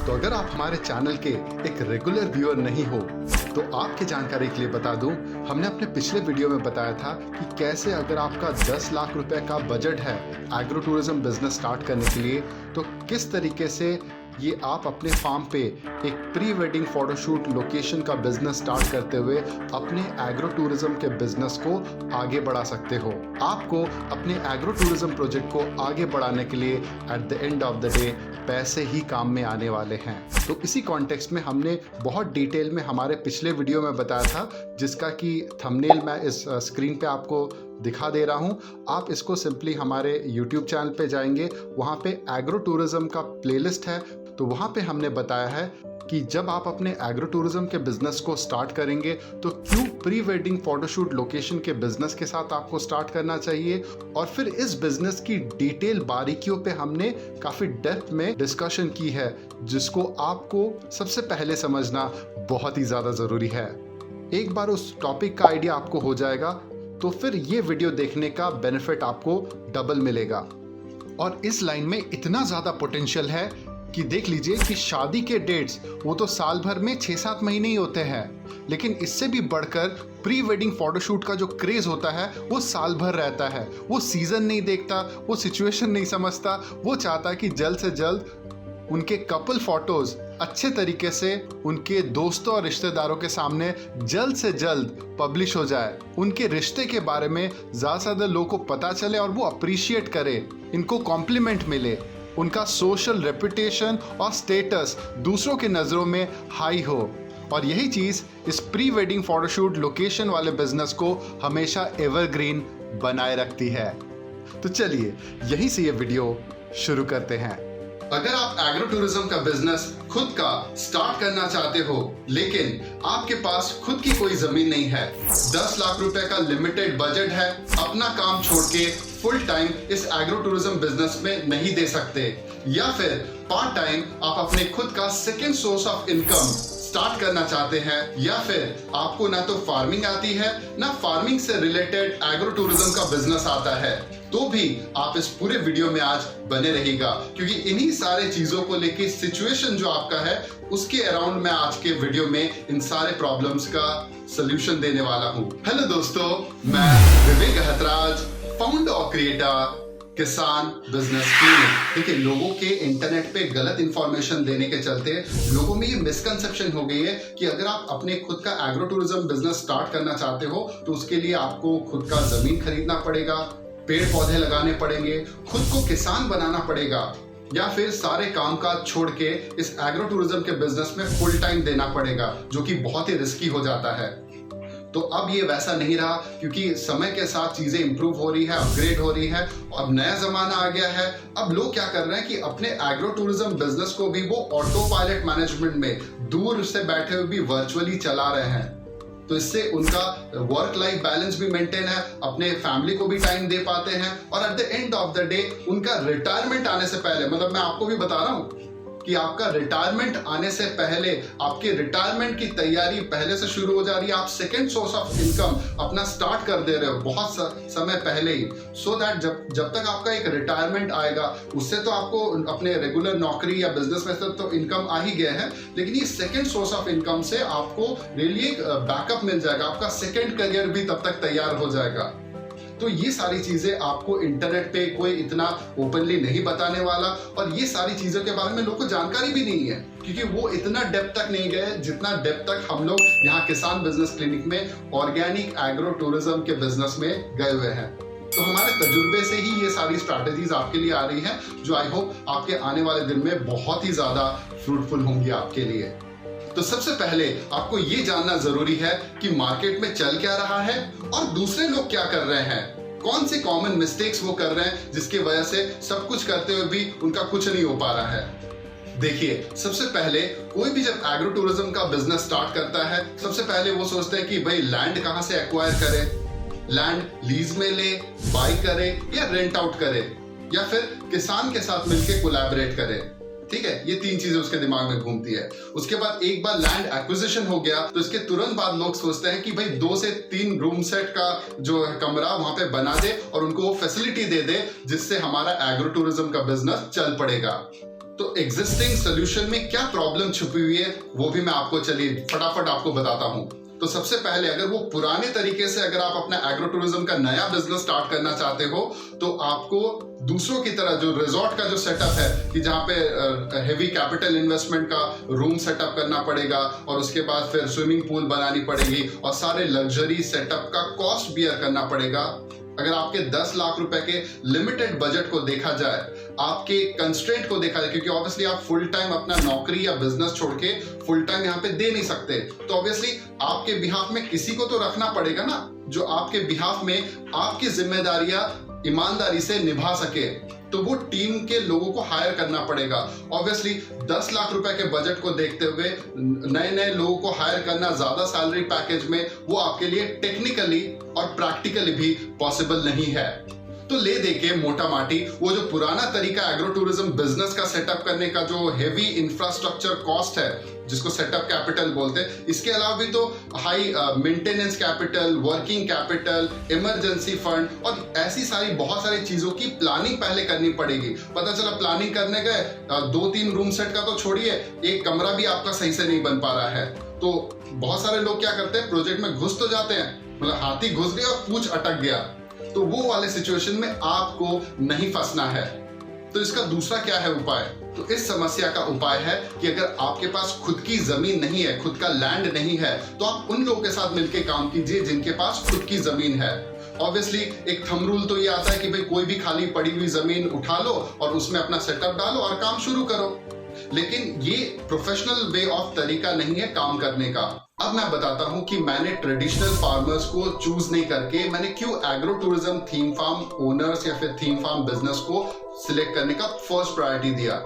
तो अगर आप हमारे चैनल के एक रेगुलर व्यूअर नहीं हो तो आपकी जानकारी के लिए बता दूं, हमने अपने पिछले वीडियो में बताया था कि कैसे अगर आपका 10 लाख रुपए का बजट है एग्रो टूरिज्म बिजनेस स्टार्ट करने के लिए, तो किस तरीके से ये आप अपने फार्म पे एक प्री वेडिंग फोटोशूट लोकेशन का बिजनेस स्टार्ट करते हुए अपने एग्रो टूरिज्म के बिजनेस को आगे बढ़ा सकते हो। आपको अपने एग्रो टूरिज्म प्रोजेक्ट को आगे बढ़ाने के लिए at the end of the day पैसे ही काम में आने वाले हैं। तो इसी कॉन्टेक्स्ट में हमने बहुत डिटेल में हमारे पिछले वीडियो में बताया था, जिसका कि थंबनेल मैं इस स्क्रीन पे आपको दिखा दे रहा हूं। आप इसको सिंपली हमारे YouTube चैनल पे जाएंगे, वहां पे एग्रो टूरिज्म का प्लेलिस्ट है, तो वहां पे हमने बताया है कि जब आप अपने एग्रो टूरिज्म के बिजनेस को स्टार्ट करेंगे तो क्यों प्री वेडिंग फोटोशूट लोकेशन के बिजनेस के साथ आपको स्टार्ट करना चाहिए। और फिर इस बिजनेस की डिटेल बारीकियों पे हमने काफी डेप्थ में डिस्कशन की है, जिसको आपको सबसे पहले समझना बहुत ही ज्यादा जरूरी है। एक बार उस टॉपिक का आइडिया आपको हो जाएगा तो फिर ये वीडियो देखने का बेनिफिट आपको डबल मिलेगा। और इस लाइन में इतना ज्यादा पोटेंशियल है कि देख लीजिए कि शादी के डेट्स वो तो साल भर में 6-7 महीने ही होते हैं, लेकिन इससे भी बढ़कर प्री वेडिंग फोटोशूट का जो क्रेज होता है वो साल भर रहता है। वो सीजन नहीं देखता, वो सिचुएशन नहीं समझता, वो चाहता है कि जल्द से जल्द उनके कपल फोटोज अच्छे तरीके से उनके दोस्तों और रिश्तेदारों के सामने जल्द से जल्द पब्लिश हो जाए, उनके रिश्ते के बारे में ज़्यादा से ज़्यादा लोगों को पता चले और वो अप्रिशिएट करे, इनको कॉम्प्लीमेंट मिले, उनका सोशल रेपुटेशन और स्टेटस दूसरों की नज़रों में हाई हो। और यही चीज़ इस प्री वेडिंग फोटोशूट लोकेशन वाले बिजनेस को हमेशा एवरग्रीन बनाए रखती है। तो चलिए यहीं से ये वीडियो शुरू करते हैं। अगर आप एग्रो टूरिज्म का बिजनेस खुद का स्टार्ट करना चाहते हो, लेकिन आपके पास खुद की कोई जमीन नहीं है, 10 लाख रुपए का लिमिटेड बजट है, अपना काम छोड़ के फुल टाइम इस एग्रो टूरिज्म बिजनेस में नहीं दे सकते, या फिर पार्ट टाइम आप अपने खुद का second source of income start करना चाहते हैं, या फिर आपको ना तो फार्मिंग आती है ना फार्मिंग से रिलेटेड एग्रो टूरिज्म का बिजनेस आता है, तो भी आप इस पूरे वीडियो में आज बने रहेगा, क्योंकि इन्हीं सारे चीजों को लेके सिचुएशन जो आपका है उसके अराउंड मैं आज के वीडियो में इन सारे प्रॉब्लम्स का सलूशन देने वाला हूं। हेलो दोस्तों, मैं विवेक हतराज, फाउंडर और क्रिएटर किसान बिजनेस क्लिनिक। देखिए, लोगों के इंटरनेट पे गलत इंफॉर्मेशन देने के चलते लोगों में ये मिसकंसेप्शन हो गई है कि अगर आप अपने खुद का एग्रो टूरिज्म बिजनेस स्टार्ट करना चाहते हो तो उसके लिए आपको खुद का जमीन खरीदना पड़ेगा, पेड़ पौधे लगाने पड़ेंगे, खुद को किसान बनाना पड़ेगा, या फिर सारे काम काज छोड़ के इस एग्रो टूरिज्म के बिजनेस में फुल टाइम देना पड़ेगा, जो कि बहुत ही रिस्की हो जाता है। तो अब ये वैसा नहीं रहा, क्योंकि समय के साथ चीजें इंप्रूव हो रही है, अपग्रेड हो रही है, अब नया जमाना आ गया है। अब लोग क्या कर रहे हैं कि अपने एग्रो टूरिज्म बिजनेस को भी वो ऑटो पायलट मैनेजमेंट में दूर से बैठे हुए भी वर्चुअली चला रहे हैं। तो इससे उनका वर्क लाइफ बैलेंस भी मेंटेन है, अपने फैमिली को भी टाइम दे पाते हैं, और at the end of the day उनका रिटायरमेंट आने से पहले, मतलब मैं आपको भी बता रहा हूं कि आपका रिटायरमेंट आने से पहले आपके रिटायरमेंट की तैयारी पहले से शुरू हो जा रही है। आप सेकेंड सोर्स ऑफ इनकम अपना स्टार्ट कर दे रहे हो बहुत समय पहले ही, सो दैट जब तक आपका एक रिटायरमेंट आएगा उससे तो आपको अपने रेगुलर नौकरी या बिजनेस में से तो इनकम आ ही गया है, लेकिन ये सेकेंड सोर्स ऑफ इनकम से आपको रियली एक बैकअप मिल जाएगा, आपका सेकेंड करियर भी तब तक तैयार हो जाएगा। तो ये सारी चीजें आपको इंटरनेट पे कोई इतना ओपनली नहीं बताने वाला, और ये सारी चीजों के बारे में लोगों को जानकारी भी नहीं है, क्योंकि वो इतना डेप्थ तक नहीं गए जितना डेप्थ तक हम लोग यहाँ किसान बिजनेस क्लिनिक में ऑर्गेनिक एग्रो टूरिज्म के बिजनेस में गए हुए हैं। तो हमारे तजुर्बे से ही ये सारी स्ट्रैटेजीज आपके लिए आ रही है, जो आई होप आपके आने वाले दिन में बहुत ही ज्यादा फ्रूटफुल होंगी आपके लिए। तो सबसे पहले आपको ये जानना जरूरी है कि मार्केट में चल क्या रहा है और दूसरे लोग क्या कर रहे हैं, कौन से कॉमन मिस्टेक्स वो कर रहे हैं जिसकी वजह से सब कुछ करते हुए भी उनका कुछ नहीं हो पा रहा है। देखिए, सबसे पहले कोई भी जब एग्रो टूरिज्म का बिजनेस स्टार्ट करता है, सबसे पहले वो सोचते हैं कि भाई लैंड कहां से एक्वायर करे, लैंड लीज में ले, बाई करे या रेंट आउट करे, या फिर किसान के साथ मिलकर कोलैबोरेट करे। ठीक है, ये तीन चीजें उसके दिमाग में घूमती है। उसके बाद एक बार लैंड एक्विजिशन हो गया तो इसके तुरंत बाद लोग सोचते हैं कि भाई 2 से 3 रूम सेट का जो कमरा वहां पे बना दे और उनको वो फैसिलिटी दे दे, जिससे हमारा एग्रो टूरिज्म का बिजनेस चल पड़ेगा। तो एग्जिस्टिंग सोल्यूशन में क्या प्रॉब्लम छुपी हुई है वो भी मैं आपको चलिए फटाफट आपको बताता हूं। तो सबसे पहले अगर वो पुराने तरीके से अगर आप अपना एग्रो टूरिज्म का नया बिजनेस स्टार्ट करना चाहते हो तो आपको दूसरों की तरह जो रिजॉर्ट का जो सेटअप है कि जहाँ पे हेवी कैपिटल इन्वेस्टमेंट का रूम सेटअप करना पड़ेगा और उसके बाद फिर स्विमिंग पूल बनानी पड़ेगी और सारे लग्जरी सेटअप का कॉस्ट बियर करना पड़ेगा। अगर आपके 10 लाख रुपए के लिमिटेड बजट को देखा जाए, आपके कंस्ट्रेंट को देखा जाए, क्योंकि ऑब्वियसली आप फुल टाइम अपना नौकरी या बिजनेस छोड़ के फुल टाइम यहाँ पे दे नहीं सकते, तो ऑब्वियसली आपके बिहाफ में किसी को तो रखना पड़ेगा ना जो आपके बिहाफ में आपकी जिम्मेदारियां ईमानदारी से निभा सके। तो वो टीम के लोगों को हायर करना पड़ेगा। ऑब्वियसली 10 लाख रुपए के बजट को देखते हुए नए नए लोगों को हायर करना ज्यादा सैलरी पैकेज में वो आपके लिए टेक्निकली और प्रैक्टिकली भी पॉसिबल नहीं है। तो ले देके मोटा माटी वो जो पुराना तरीका एग्रो टूरिज्म बिजनेस का सेटअप करने का जो हेवी इंफ्रास्ट्रक्चर कॉस्ट है जिसको सेटअप कैपिटल बोलते हैं, इसके अलावा भी तो high maintenance capital, working capital, emergency fund और ऐसी सारी बहुत सारी चीजों की प्लानिंग पहले करनी पड़ेगी। पता चला प्लानिंग करने गए 2-3 रूम सेट का तो छोड़िए, एक कमरा भी आपका सही से नहीं बन पा रहा है। तो बहुत सारे लोग क्या करते हैं, प्रोजेक्ट में घुस तो जाते हैं, मतलब हाथी घुस गया और पूंछ अटक गया, तो वो वाले सिचुएशन में आपको नहीं फंसना है। तो इसका दूसरा क्या है उपाय? तो इस समस्या का उपाय है कि अगर आपके पास खुद की जमीन नहीं है, खुद का लैंड नहीं है, तो आप उन लोगों के साथ मिलकर काम कीजिए जिनके पास खुद की जमीन है। ऑब्वियसली एक थंब रूल तो ये आता है कि भाई कोई भी खाली पड़ी हुई जमीन उठा लो और उसमें अपना सेटअप डालो और काम शुरू करो, लेकिन ये प्रोफेशनल वे ऑफ तरीका नहीं है काम करने का। अब मैं बताता हूं कि मैंने ट्रेडिशनल फार्मर्स को चूज नहीं करके मैंने क्यों agro tourism theme farm owners या फिर थीम फार्म बिजनेस को सिलेक्ट करने का फर्स्ट प्रायोरिटी दिया।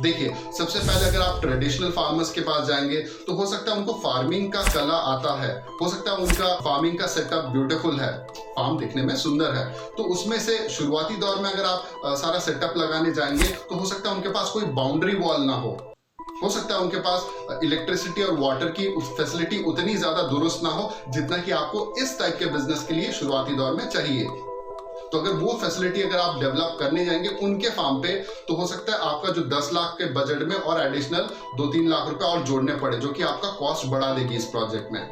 देखिए, सबसे पहले अगर आप ट्रेडिशनल फार्मर्स के पास जाएंगे तो हो सकता है उनको फार्मिंग का कला आता है, हो सकता है उनका फार्मिंग का सेटअप ब्यूटीफुल है, फार्म दिखने में सुंदर है, तो उसमें से शुरुआती दौर में अगर आप सारा सेटअप लगाने जाएंगे तो हो सकता है उनके पास कोई बाउंड्री वॉल ना हो सकता है उनके पास इलेक्ट्रिसिटी और वाटर की फैसिलिटी उतनी ज्यादा दुरुस्त ना हो जितना कि आपको इस टाइप के बिजनेस के लिए शुरुआती दौर में चाहिए। तो अगर वो फैसिलिटी अगर आप डेवलप करने जाएंगे उनके फार्म पे, तो हो सकता है आपका जो 10 लाख के बजट में और एडिशनल 2-3 लाख रुपए और जोड़ने पड़े, जो कि आपका कॉस्ट बढ़ा देगी इस प्रोजेक्ट में।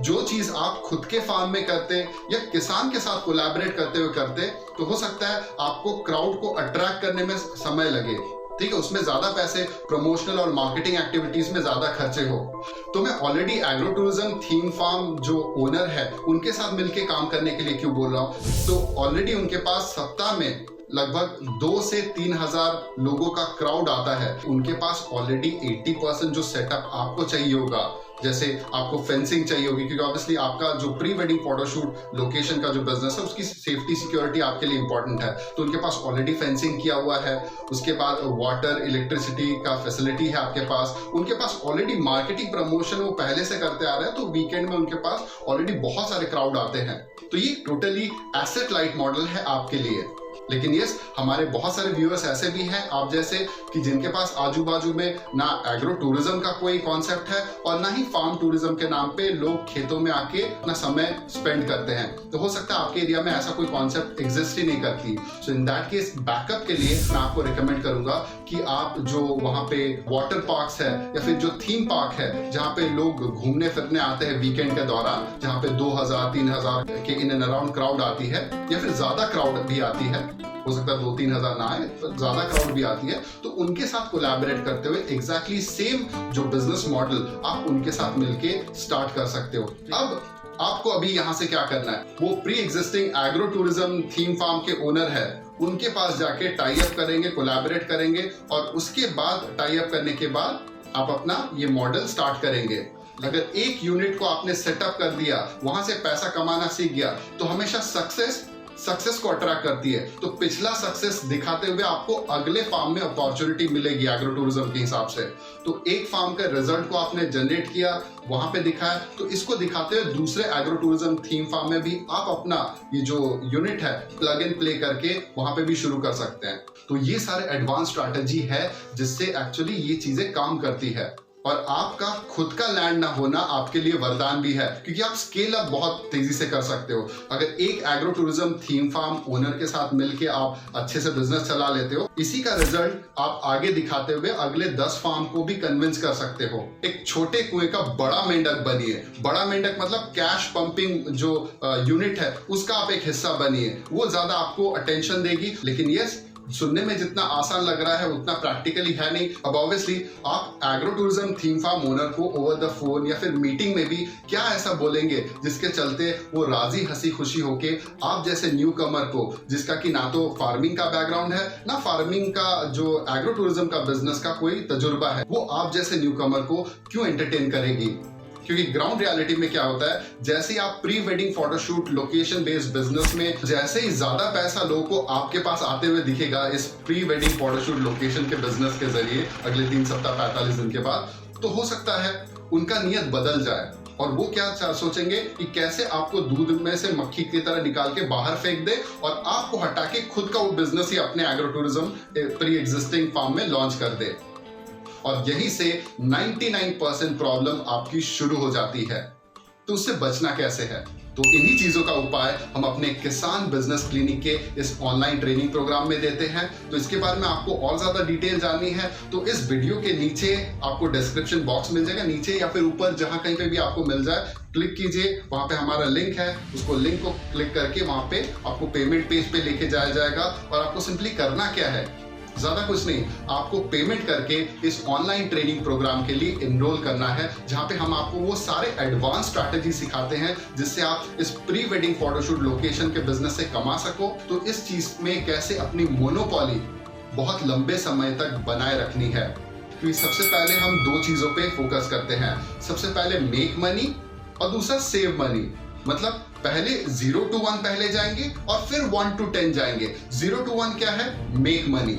जो चीज आप खुद के फार्म में करते या किसान के साथ कोलैबोरेट करते हुए करते, तो हो सकता है आपको क्राउड को अट्रैक्ट करने में समय लगे, ठीक है, उसमें ज्यादा पैसे प्रमोशनल और मार्केटिंग एक्टिविटीज में ज्यादा खर्चे हो। तो मैं already agro tourism theme farm जो ओनर है उनके साथ मिलके काम करने के लिए क्यों बोल रहा हूँ, तो ऑलरेडी उनके पास सप्ताह में लगभग 2 से 3 हजार लोगों का क्राउड आता है। उनके पास ऑलरेडी 80% जो सेटअप आपको चाहिए होगा, जैसे आपको फेंसिंग चाहिए होगी, क्योंकि ऑब्वियसली आपका जो प्री वेडिंग फोटोशूट लोकेशन का जो बिजनेस है उसकी सेफ्टी सिक्योरिटी आपके लिए इंपॉर्टेंट है, तो उनके पास ऑलरेडी फेंसिंग किया हुआ है। उसके बाद वाटर इलेक्ट्रिसिटी का फैसिलिटी है आपके पास, उनके पास ऑलरेडी मार्केटिंग प्रमोशन वो पहले से करते आ रहे हैं, तो वीकेंड में उनके पास ऑलरेडी बहुत सारे क्राउड आते हैं। तो ये टोटली एसेट लाइट मॉडल है आपके लिए। लेकिन यस, हमारे बहुत सारे व्यूअर्स ऐसे भी हैं आप जैसे कि जिनके पास आजू बाजू में ना एग्रो टूरिज्म का कोई कॉन्सेप्ट है और ना ही फार्म टूरिज्म के नाम पे लोग खेतों में आके अपना समय स्पेंड करते हैं। तो हो सकता है आपके एरिया में ऐसा कोई कॉन्सेप्ट एग्जिस्ट ही नहीं करती। सो इन दैट केस बैकअप के लिए मैं आपको रिकमेंड करूंगा कि आप जो वहाँ पे वाटर पार्क्स है या फिर जो थीम पार्क है जहाँ पे लोग घूमने फिरने आते हैं वीकेंड के दौरान, जहाँ पे 2000-3000 के इन एंड अराउंड क्राउड आती है या फिर ज्यादा क्राउड भी आती है, हो सकता है 2-3 हजार ना आए, तो ज्यादा क्राउड भी आती है, तो उनके साथ कोलैबोरेट करते हुए एग्जैक्टली सेम जो बिजनेस मॉडल आप उनके साथ मिलके स्टार्ट कर सकते हो। अब आपको अभी यहाँ से क्या करना है, वो pre existing agro tourism theme farm के ओनर है उनके पास जाके टाई अप करेंगे, कोलैबोरेट करेंगे और उसके बाद टाई अप करने के बाद आप अपना ये मॉडल स्टार्ट करेंगे। अगर एक यूनिट को आपने सेटअप कर दिया, वहां से पैसा कमाना सीख गया, तो हमेशा सक्सेस को अट्रैक्ट करती है। तो पिछला सक्सेस दिखाते हुए आपको अगले फार्म में अपॉर्चुनिटी मिलेगी एग्रो टूरिज्म के हिसाब से। तो एक फार्म के रिजल्ट को आपने जनरेट किया, वहां पे दिखाया, तो इसको दिखाते हुए दूसरे एग्रो टूरिज्म थीम फार्म में भी आप अपना ये जो यूनिट है प्लग इन प्ले करके वहां पे भी शुरू कर सकते हैं। तो ये सारे एडवांस स्ट्रैटेजी है जिससे एक्चुअली ये चीजें काम करती है। और आपका खुद का लैंड ना होना आपके लिए वरदान भी है, क्योंकि आप स्केल अप बहुत तेजी से कर सकते हो। अगर एक agro tourism theme farm owner के साथ मिलके आप अच्छे से बिजनेस चला लेते हो, इसी का रिजल्ट आप आगे दिखाते हुए अगले 10 फार्म को भी कन्विंस कर सकते हो। एक छोटे कुएं का बड़ा मेंढक बनिए। बड़ा मेंढक मतलब कैश पंपिंग जो यूनिट है उसका आप एक हिस्सा बनिए। वो ज्यादा आपको अटेंशन देगी, लेकिन यस, सुनने में जितना आसान लग रहा है उतना प्रैक्टिकली है नहीं। अब ऑब्वियसली आप agro tourism theme farm owner को ओवर द फोन या फिर मीटिंग में भी क्या ऐसा बोलेंगे जिसके चलते वो राजी हंसी खुशी होके आप जैसे न्यू कमर को, जिसका कि ना तो फार्मिंग का बैकग्राउंड है ना फार्मिंग का जो एग्रो टूरिज्म का बिजनेस का कोई तजुर्बा है, वो आप जैसे न्यू कमर को क्यों एंटरटेन करेगी? क्योंकि ग्राउंड रियलिटी में क्या होता है, जैसे ही आप pre wedding photoshoot location based business में जैसे ही ज्यादा पैसा लोगों को आपके पास आते हुए दिखेगा इस प्री वेडिंग फोटोशूट लोकेशन के बिजनेस के जरिए अगले 3 सप्ताह 45 दिन के बाद, तो हो सकता है उनका नियत बदल जाए और वो क्या सोचेंगे कि कैसे आपको दूध में से मक्खी की तरह निकाल के बाहर फेंक दे और आपको हटा के खुद का वो बिजनेस ही अपने agro tourism pre existing farm में लॉन्च कर दे। और यहीं से 99% प्रॉब्लम आपकी शुरू हो जाती है। तो उससे बचना कैसे है? तो इन्हीं चीजों का उपाय हम अपने किसान बिजनेस क्लिनिक के इस ऑनलाइन ट्रेनिंग प्रोग्राम में देते हैं। तो इसके बारे में आपको और ज्यादा डिटेल जाननी है तो इस वीडियो के नीचे आपको डिस्क्रिप्शन बॉक्स मिल जाएगा, नीचे या फिर ऊपर जहां कहीं पे भी आपको मिल जाए क्लिक कीजिए, वहां पे हमारा लिंक है, उसको लिंक को क्लिक करके वहां पे आपको पेमेंट पेज पे लेके जाया जाएगा। और आपको सिंपली करना क्या है, ज्यादा कुछ नहीं, आपको पेमेंट करके इस ऑनलाइन ट्रेनिंग प्रोग्राम के लिए एनरोल करना है, जहां पे हम आपको वो सारे एडवांस स्ट्रैटेजी सिखाते हैं जिससे आप इस प्री वेडिंग फोटोशूट लोकेशन के बिजनेस से कमा सको। तो इस चीज में कैसे अपनी मोनोपोली बहुत लंबे समय तक बनाए रखनी है, क्योंकि सबसे पहले हम 2 चीजों पे फोकस करते हैं। सबसे पहले मेक मनी और दूसरा सेव मनी। मतलब पहले 0 to 1 पहले जाएंगे और फिर 1 to 10 जाएंगे। 0 to 1 क्या है? Make money.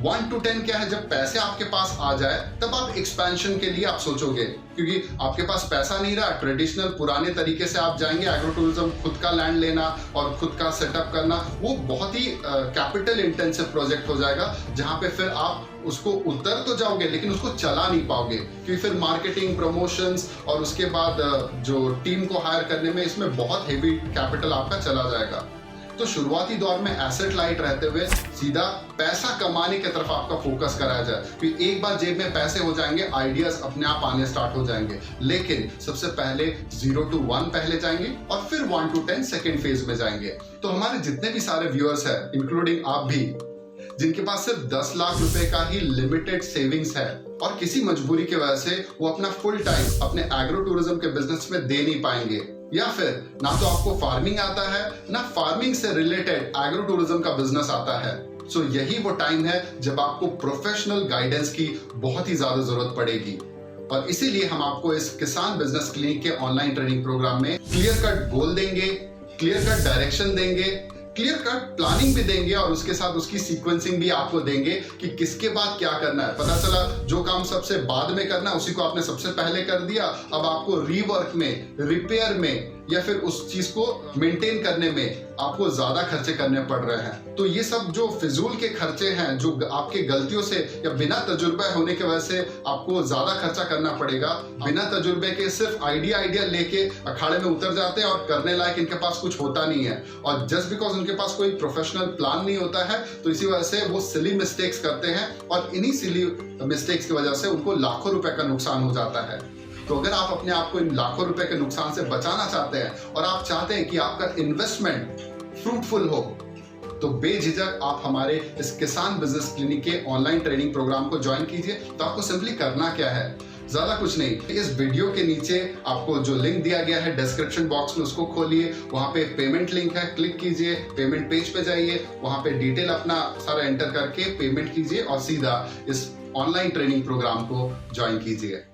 1 to 10 क्या है? जब पैसे आपके पास आ जाए तब आप एक्सपेंशन के लिए आप सोचोगे, क्योंकि आपके पास पैसा नहीं रहा, ट्रेडिशनल पुराने तरीके से आप जाएंगे एग्रो टूरिज्म, खुद का लैंड लेना और खुद का सेटअप करना, वो बहुत ही कैपिटल इंटेंसिव प्रोजेक्ट हो जाएगा, जहां पे फिर आप उसको उतर तो जाओगे लेकिन उसको चला नहीं पाओगे, क्योंकि फिर मार्केटिंग, प्रमोशंस और उसके बाद जो टीम को हायर करने में इसमें बहुत हेवी कैपिटल आपका चला जाएगा। तो शुरुआती दौर में एसेट लाइट रहते हुए सीधा पैसा कमाने की तरफ आपका फोकस कराया जाए, क्योंकि एक बार जेब में पैसे हो जाएंगे, आइडियाज अपने आप आने स्टार्ट हो जाएंगे। लेकिन सबसे पहले 0 to 1 पहले जाएंगे और फिर 1 to 10 सेकेंड फेज में जाएंगे। तो हमारे जितने भी सारे व्यूअर्स हैं, इंक्लूडिंग आप भी, जिनके पास सिर्फ 10 लाख रुपए का ही लिमिटेड सेविंग्स है और किसी मजबूरी की वजह से वो अपना फुल टाइम अपने एग्रो टूरिज्म के बिजनेस में दे नहीं पाएंगे, या फिर ना तो आपको फार्मिंग आता है ना फार्मिंग से रिलेटेड एग्रो टूरिज्म का बिजनेस आता है, सो यही वो टाइम है जब आपको प्रोफेशनल गाइडेंस की बहुत ही ज्यादा जरूरत पड़ेगी। और इसीलिए हम आपको इस किसान बिजनेस क्लिनिक के ऑनलाइन ट्रेनिंग प्रोग्राम में क्लियर कट गोल देंगे, क्लियर कट डायरेक्शन देंगे, क्लियर कट प्लानिंग भी देंगे और उसके साथ उसकी सीक्वेंसिंग भी आपको देंगे कि किसके बाद क्या करना है। पता चला जो काम सबसे बाद में करना है उसी को आपने सबसे पहले कर दिया, अब आपको रीवर्क में, रिपेयर में या फिर उस चीज को मेंटेन करने में आपको ज्यादा खर्चे करने पड़ रहे हैं। तो ये सब जो फिजूल के खर्चे हैं, जो आपके गलतियों से या बिना तजुर्बे होने की वजह से आपको ज्यादा खर्चा करना पड़ेगा, बिना तजुर्बे के सिर्फ आइडिया लेके अखाड़े में उतर जाते हैं और करने लायक इनके पास कुछ होता नहीं है। और जस्ट बिकॉज उनके पास कोई प्रोफेशनल प्लान नहीं होता है तो इसी वजह से वो सिली मिस्टेक्स करते हैं और इन्हीं सिली मिस्टेक्स की वजह से उनको लाखों रुपए का नुकसान हो जाता है। तो अगर आप अपने आप को इन लाखों रुपए के नुकसान से बचाना चाहते हैं और आप चाहते हैं कि आपका इन्वेस्टमेंट फ्रूटफुल हो, तो बेझिझक आप हमारे इस किसान बिजनेस क्लिनिक के ऑनलाइन ट्रेनिंग प्रोग्राम को ज्वाइन कीजिए। तो आपको सिंपली करना क्या है, ज्यादा कुछ नहीं, इस वीडियो के नीचे आपको जो लिंक दिया गया है डिस्क्रिप्शन बॉक्स में उसको खोलिए, वहां पे पेमेंट लिंक है, क्लिक कीजिए, पेमेंट पेज पे जाइए, वहां पे डिटेल अपना सारा एंटर करके पेमेंट कीजिए और सीधा इस ऑनलाइन ट्रेनिंग प्रोग्राम को ज्वाइन कीजिए।